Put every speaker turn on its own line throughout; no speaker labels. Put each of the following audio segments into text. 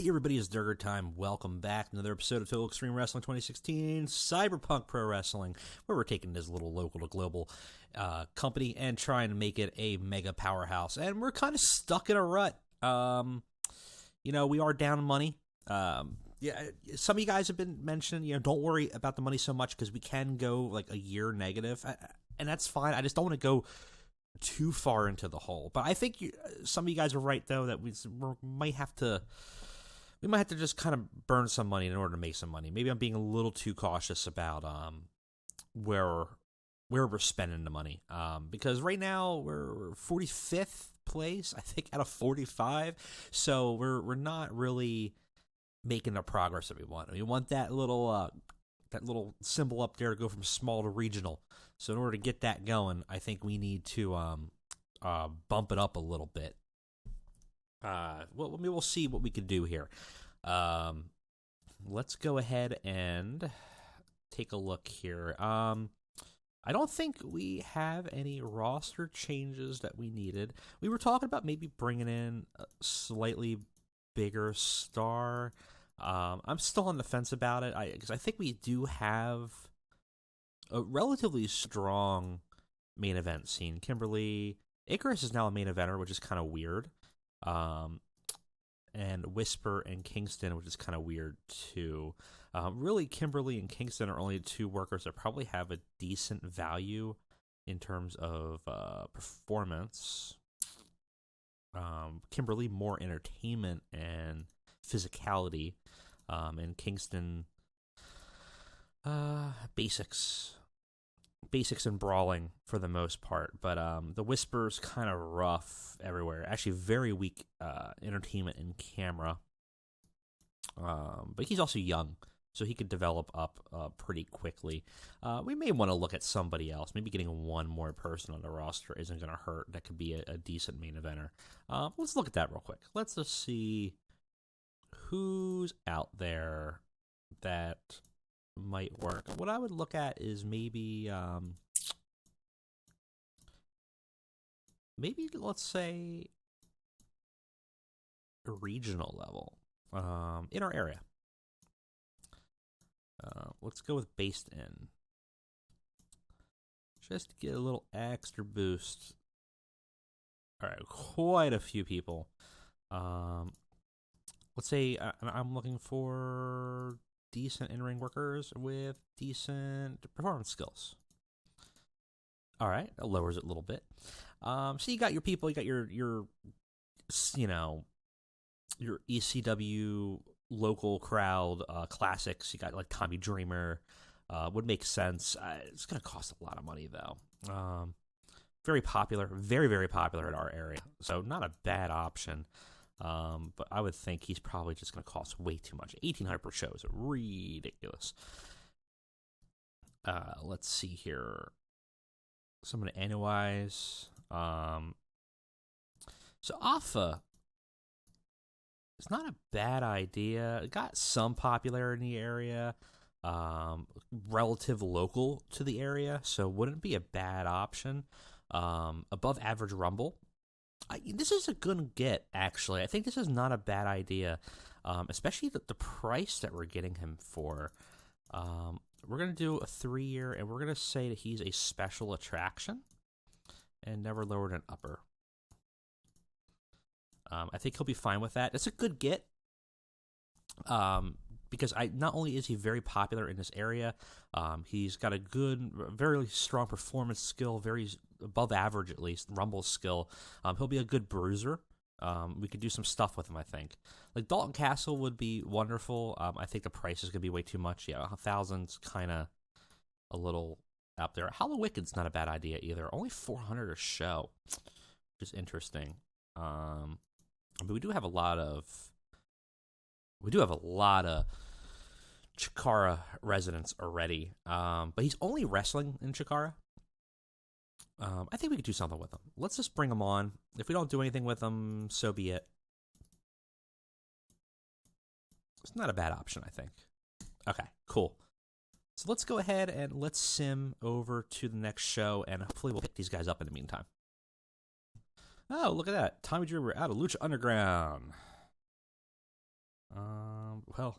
Hey everybody, it's Durger time. Welcome back to another episode of Total Extreme Wrestling 2016 Cyberpunk Pro Wrestling, where we're taking this little local to global company and trying to make it a mega powerhouse. And we're kind of stuck in a rut. We are down in money. Some of you guys have been mentioning, don't worry about the money so much because we can go like a year negative, and that's fine. I just don't want to go too far into the hole. But I think some of you guys are right though that we might have to just kind of burn some money in order to make some money. Maybe I'm being a little too cautious about where we're spending the money. Because right now we're 45th place, I think, out of 45. So we're not really making the progress that we want. We want that little symbol up there to go from small to regional. So in order to get that going, I think we need to bump it up a little bit. We'll see what we can do here. Let's go ahead and take a look here. I don't think we have any roster changes that we needed. We were talking about maybe bringing in a slightly bigger star. I'm still on the fence about it because I think we do have a relatively strong main event scene. Kimberly Icarus is now a main eventer, which is kind of weird. And Whisper and Kingston, which is kind of weird too. Really, Kimberly and Kingston are only two workers that probably have a decent value in terms of performance. Kimberly more entertainment and physicality, and Kingston basics and brawling for the most part, but the Whisper's kind of rough everywhere. Actually, very weak entertainment in camera. But he's also young, so he could develop up pretty quickly. We may want to look at somebody else. Maybe getting one more person on the roster isn't going to hurt. That could be a decent main eventer. Let's look at that real quick. Let's just see who's out there that might work. What I would look at is maybe let's say a regional level in our area. Let's go with based in, just to get a little extra boost. All right, quite a few people. Let's say I'm looking for decent in-ring workers with decent performance skills. All right, that lowers it a little bit. So you got your people, you got your ECW local crowd classics. You got like Tommy Dreamer. Would make sense. It's going to cost a lot of money though. Very popular, very, very popular in our area. So not a bad option. But I would think he's probably just going to cost way too much. 1,800 per show is ridiculous. Let's see here. So I'm going to analyze. So Alpha, it's not a bad idea. It got some popularity in the area. Relative local to the area, so wouldn't be a bad option. Above average Rumble. This is a good get, actually. I think this is not a bad idea, especially the price that we're getting him for. We're going to do a 3-year, and we're going to say that he's a special attraction and never lowered an upper. I think he'll be fine with that. It's a good get, because not only is he very popular in this area, he's got a good, very strong performance skill, very above average at least, Rumble skill. He'll be a good bruiser. We could do some stuff with him, I think. Like Dalton Castle would be wonderful. I think the price is going to be way too much. Yeah, 1,000's kind of a little out there. Hollow Wicked's not a bad idea either. Only 400 a show, which is interesting. But we do have a lot of Chikara residents already. But he's only wrestling in Chikara. I think we could do something with him. Let's just bring him on. If we don't do anything with him, so be it. It's not a bad option, I think. Okay, cool. So let's go ahead and let's sim over to the next show, and hopefully we'll pick these guys up in the meantime. Oh, look at that. Tommy Dreamer out of Lucha Underground. Well,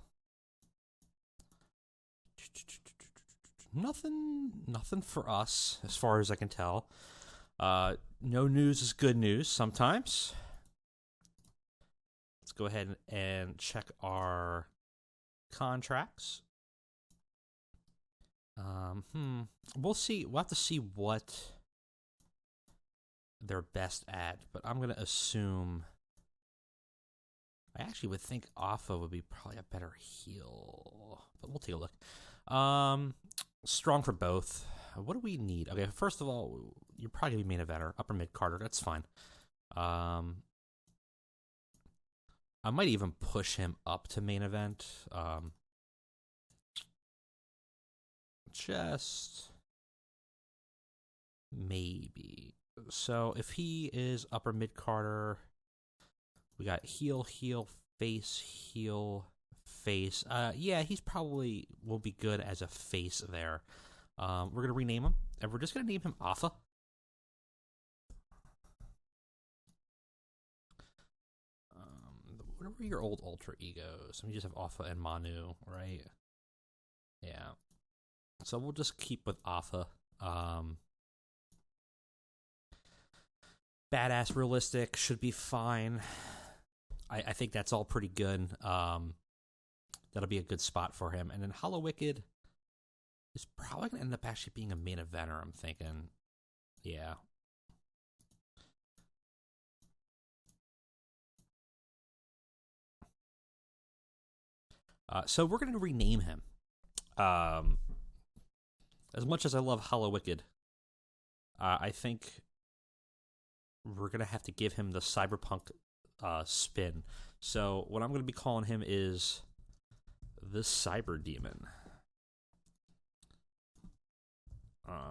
nothing for us as far as I can tell. No news is good news sometimes. Let's go ahead and check our contracts. We'll see. We'll have to see what they're best at, but I'm gonna assume. I actually would think Alpha would be probably a better heal, but we'll take a look. Strong for both. What do we need? Okay, first of all, you're probably gonna be main eventer, upper mid Carter. That's fine. I might even push him up to main event. Just maybe. So if he is upper mid Carter, we got heal, face, heal, face. Yeah, he's probably will be good as a face there. We're gonna rename him, and we're just gonna name him Alpha. What were your old alter egos? We just have Alpha and Manu, right? Yeah. So we'll just keep with Alpha. Badass realistic should be fine. I think that's all pretty good. That'll be a good spot for him. And then Hollow Wicked is probably going to end up actually being a main eventer, I'm thinking. Yeah. So we're going to rename him. As much as I love Hollow Wicked, I think we're going to have to give him the Cyberpunk spin. So what I'm going to be calling him is the Cyber Demon.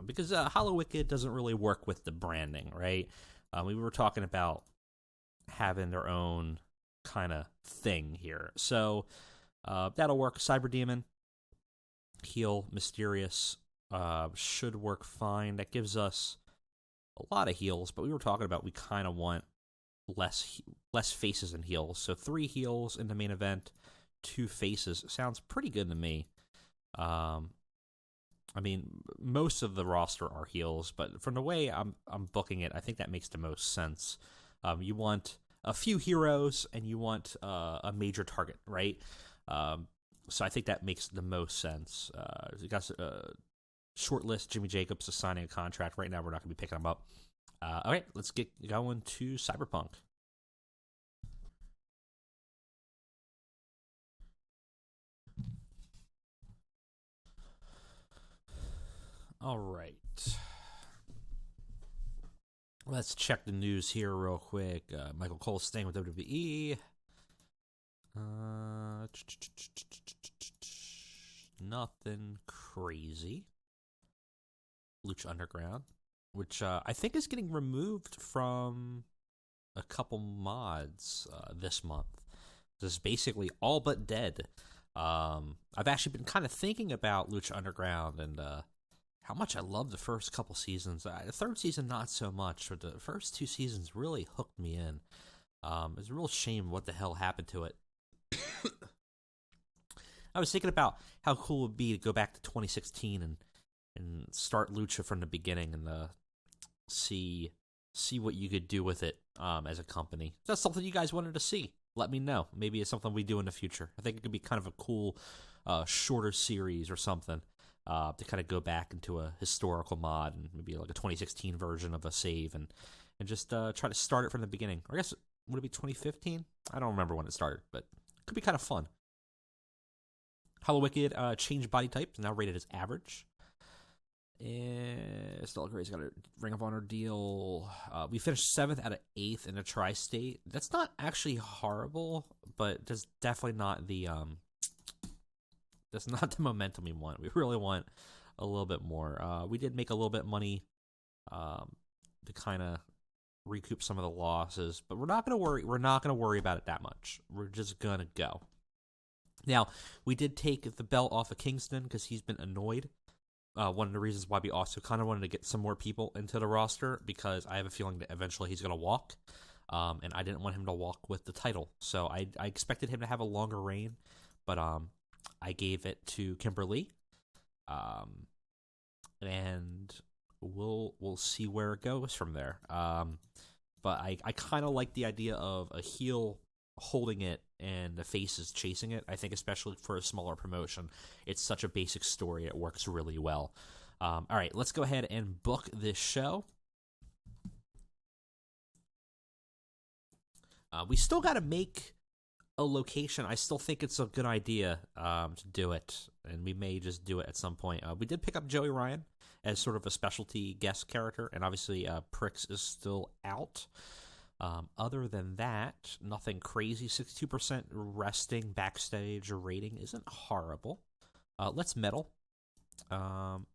Because Hollow Wicked doesn't really work with the branding, right? We were talking about having their own kind of thing here. So that'll work. Cyber Demon, heal, mysterious, should work fine. That gives us a lot of heals, but we were talking about we kind of want less faces and heals. So 3 heals in the main event, 2 faces. Sounds pretty good to me. I mean, most of the roster are heals, but from the way I'm booking it, I think that makes the most sense. You want a few heroes, and you want a major target, right? So I think that makes the most sense. You got short list. Jimmy Jacobs is signing a contract right now. We're not going to be picking him up. All right, let's get going to Cyberpunk. All right. Let's check the news here real quick. Michael Cole staying with WWE. Nothing crazy. Lucha Underground, which I think is getting removed from a couple mods this month. This is basically all but dead. I've actually been kind of thinking about Lucha Underground and how much I love the first couple seasons. The third season, not so much, but the first 2 seasons really hooked me in. It's a real shame what the hell happened to it. I was thinking about how cool it would be to go back to 2016 and start Lucha from the beginning and see what you could do with it as a company. If that's something you guys wanted to see, let me know. Maybe it's something we do in the future. I think it could be kind of a cool shorter series or something to kind of go back into a historical mod and maybe like a 2016 version of a save and just try to start it from the beginning. Or I guess, would it be 2015? I don't remember when it started, but it could be kind of fun. Hollow Wicked changed body type, now rated as average. Still Gray's got a Ring of Honor deal. We finished 7th out of 8th in a tri-state. That's not actually horrible, but that's definitely not the momentum we want. We really want a little bit more. We did make a little bit of money to kind of recoup some of the losses, but we're not going to worry. We're not going to worry about it that much. We're just going to go. Now, we did take the belt off of Kingston because he's been annoyed. One of the reasons why we also kind of wanted to get some more people into the roster, because I have a feeling that eventually he's going to walk. and I didn't want him to walk with the title. So I expected him to have a longer reign, but I gave it to Kimberly, and we'll see where it goes from there. But I kind of like the idea of a heel holding it and the face is chasing it. I think especially for a smaller promotion, it's such a basic story. It works really well. All right, let's go ahead and book this show. We still got to make a location. I still think it's a good idea to do it, and we may just do it at some point. We did pick up Joey Ryan as sort of a specialty guest character, and obviously Prix is still out. Other than that, nothing crazy. 62% resting backstage rating isn't horrible. Let's medal. And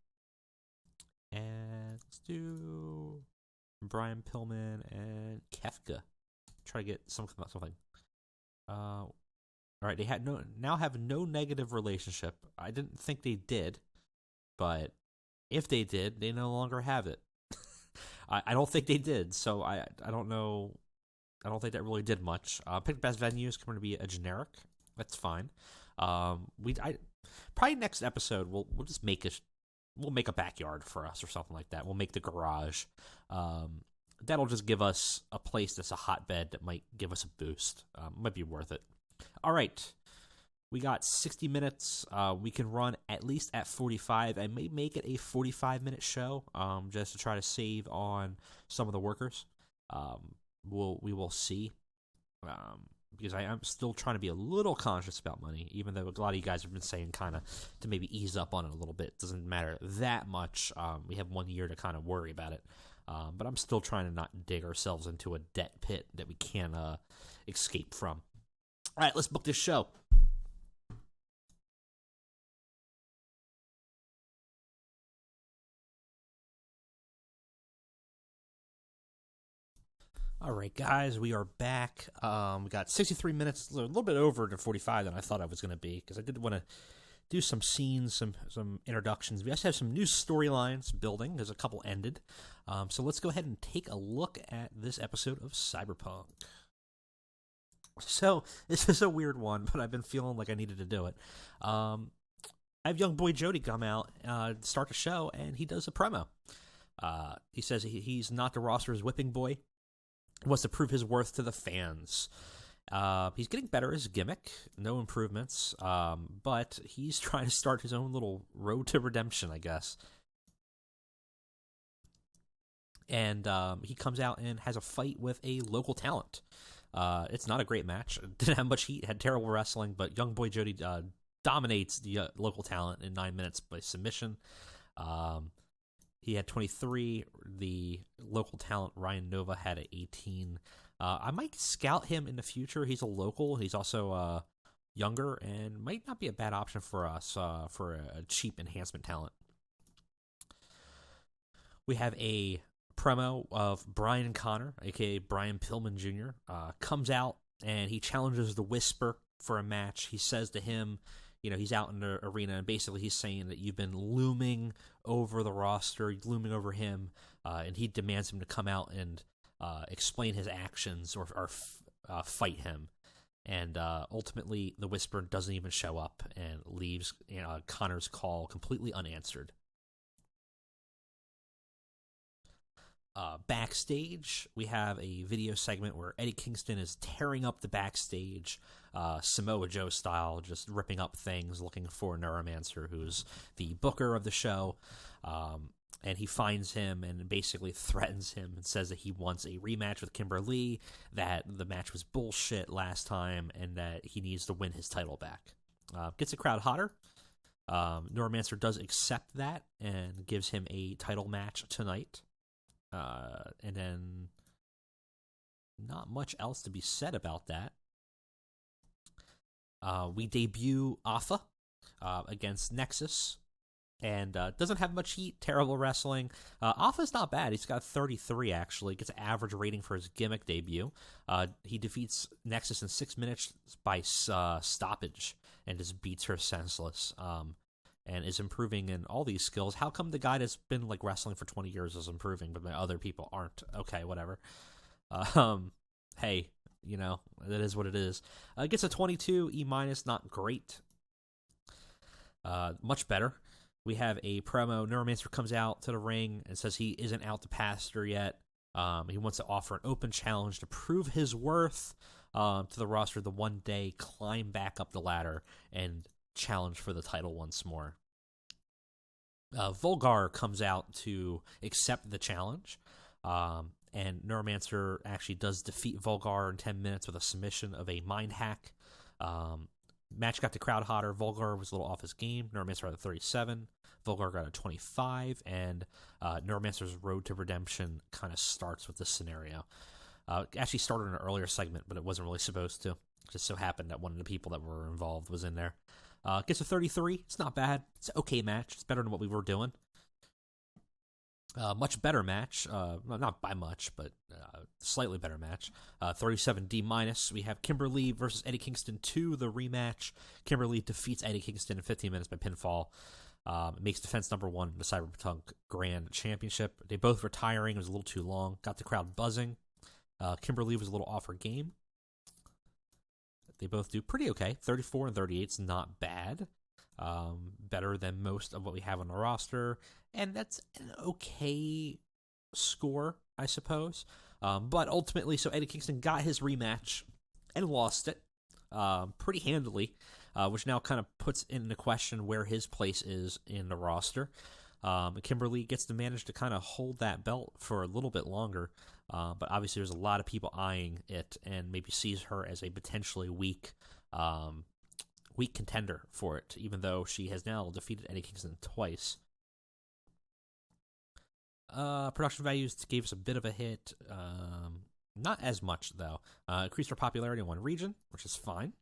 let's do Brian Pillman and Kefka. Try to get something. All right, they have no negative relationship. I didn't think they did, but if they did, they no longer have it. I don't think they did, so I don't know. I don't think that really did much. Pick best venue is going to be a generic. That's fine. Probably next episode we'll just make a backyard for us or something like that. We'll make the garage. That'll just give us a place that's a hotbed that might give us a boost. Might be worth it. All right. We got 60 minutes. We can run at least at 45. I may make it a 45-minute show just to try to save on some of the workers. We will see. Because I'm still trying to be a little conscious about money, even though a lot of you guys have been saying kind of to maybe ease up on it a little bit. It doesn't matter that much. We have 1 year to kind of worry about it. But I'm still trying to not dig ourselves into a debt pit that we can't escape from. All right, let's book this show. All right, guys, we are back. We got 63 minutes, a little bit over the 45 than I thought I was going to be, because I did want to do some scenes, some introductions. We also have some new storylines building. There's a couple ended. So let's go ahead and take a look at this episode of Cyberpunk. So this is a weird one, but I've been feeling like I needed to do it. I have young boy Jody come out, start the show, and he does a promo. He says he's not the roster's whipping boy. He wants to prove his worth to the fans. He's getting better as a gimmick, no improvements, but he's trying to start his own little road to redemption, I guess. And he comes out and has a fight with a local talent. It's not a great match. Didn't have much heat, had terrible wrestling, but young boy Jody dominates the local talent in 9 minutes by submission. He had 23. The local talent, Ryan Nova, had 18. I might scout him in the future. He's a local. He's also younger and might not be a bad option for us for a cheap enhancement talent. We have a promo of Brian Connor, a.k.a. Brian Pillman Jr., comes out and he challenges the Whisper for a match. He says to him, he's out in the arena, and basically he's saying that you've been looming over the roster, looming over him, and he demands him to come out and explain his actions or fight him. And ultimately, the Whisper doesn't even show up and leaves Connor's call completely unanswered. Backstage, we have a video segment where Eddie Kingston is tearing up the backstage, Samoa Joe style, just ripping up things, looking for Neuromancer, who's the booker of the show. And he finds him and basically threatens him and says that he wants a rematch with Kimberly, that the match was bullshit last time, and that he needs to win his title back. Gets the crowd hotter. Neuromancer does accept that and gives him a title match tonight. And then not much else to be said about that. We debut Alpha against Nexus, and doesn't have much heat, terrible wrestling. Alpha's not bad. He's got 33, actually. Gets an average rating for his gimmick debut. He defeats Nexus in 6 minutes by stoppage and just beats her senseless. And is improving in all these skills. How come the guy that's been wrestling for 20 years is improving, but my other people aren't? Okay, whatever. hey, that is what it is. Gets a 22, E-, not great. Much better. We have a promo. Neuromancer comes out to the ring and says he isn't out to pasture yet. He wants to offer an open challenge to prove his worth to the roster the one day, climb back up the ladder, and challenge for the title once more. Vulgar comes out to accept the challenge, and Neuromancer actually does defeat Vulgar in 10 minutes with a submission of a mind hack. Match got the crowd hotter. Vulgar was a little off his game. Neuromancer got a 37. Vulgar got a 25, and Neuromancer's road to redemption kind of starts with this scenario. It actually started in an earlier segment, but it wasn't really supposed to. It just so happened that one of the people that were involved was in there. Gets a 33. It's not bad. It's an okay match. It's better than what we were doing. Much better match. Not by much, but slightly better match. 37 D-. We have Kimberly versus Eddie Kingston 2, the rematch. Kimberly defeats Eddie Kingston in 15 minutes by pinfall. Makes defense number 1 in the Cyberpunk Grand Championship. They both retiring. It was a little too long. Got the crowd buzzing. Kimberly was a little off her game. They both do pretty okay. 34 and 38 is not bad. Better than most of what we have on the roster. And that's an okay score, I suppose. But ultimately, so Eddie Kingston got his rematch and lost it pretty handily, which now kind of puts into question where his place is in the roster. Kimberly gets to manage to kind of hold that belt for a little bit longer. But obviously there's a lot of people eyeing it and maybe sees her as a potentially weak contender for it, even though she has now defeated Eddie Kingston twice. Production values gave us a bit of a hit. Not as much, though. Increased our popularity in one region, which is fine.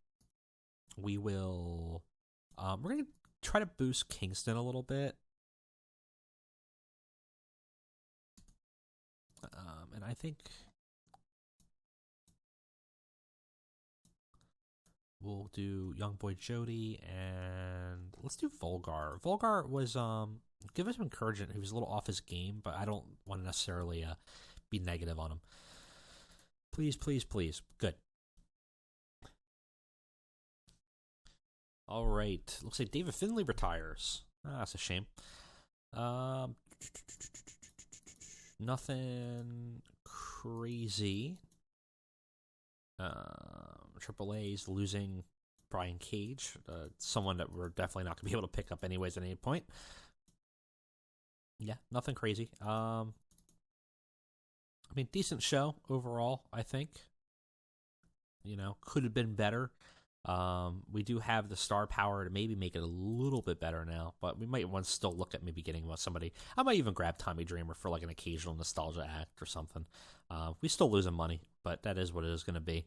We will... we're going to try to boost Kingston a little bit. And I think we'll do Young Boy Jody, and let's do Vulgar. Vulgar was give us some encouragement. He was a little off his game, but I don't want to necessarily be negative on him. Please, please, please. Good. All right. Looks like David Finlay retires. That's a shame. Nothing crazy. AAA's losing Brian Cage, someone that we're definitely not going to be able to pick up anyways at any point. Yeah, nothing crazy. I mean, decent show overall, I think. Could have been better. We do have the star power to maybe make it a little bit better now, but we might want to still look at maybe getting somebody. I might even grab Tommy Dreamer for like an occasional nostalgia act or something. We still losing money, but that is what it is going to be.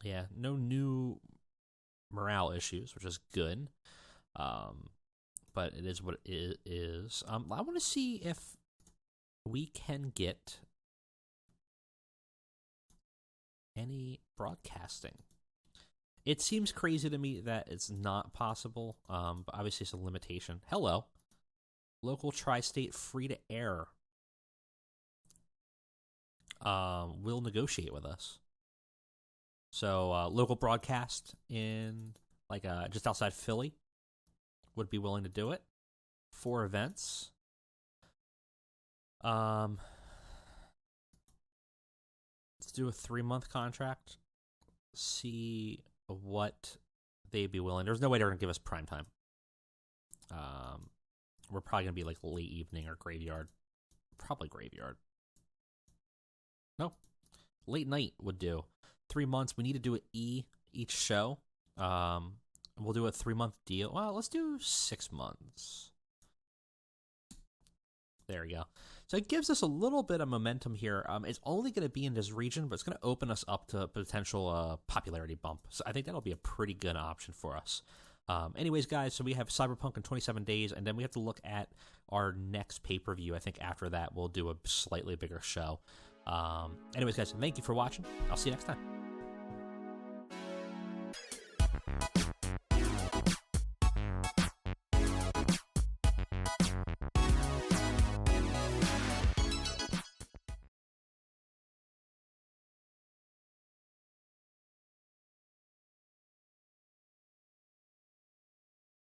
Yeah, no new morale issues, which is good. But it is what it is. I want to see if we can get any broadcasting. It seems crazy to me that it's not possible, but obviously it's a limitation. Hello. Local tri-state free to air will negotiate with us. So local broadcast in just outside Philly would be willing to do it. 4 events. Let's do a 3-month contract. See what they'd be willing. There's no way they're going to give us prime time. We're probably going to be like late evening or graveyard. Probably graveyard. No. Late night would do. 3 months. We need to do each show. We'll do a 3-month deal. Well, let's do 6 months. There we go. So it gives us a little bit of momentum here. It's only going to be in this region, but it's going to open us up to a potential popularity bump. So I think that'll be a pretty good option for us. Anyways, guys, so we have Cyberpunk in 27 days, and then we have to look at our next pay-per-view. I think after that, we'll do a slightly bigger show. Anyways, guys, thank you for watching. I'll see you next time.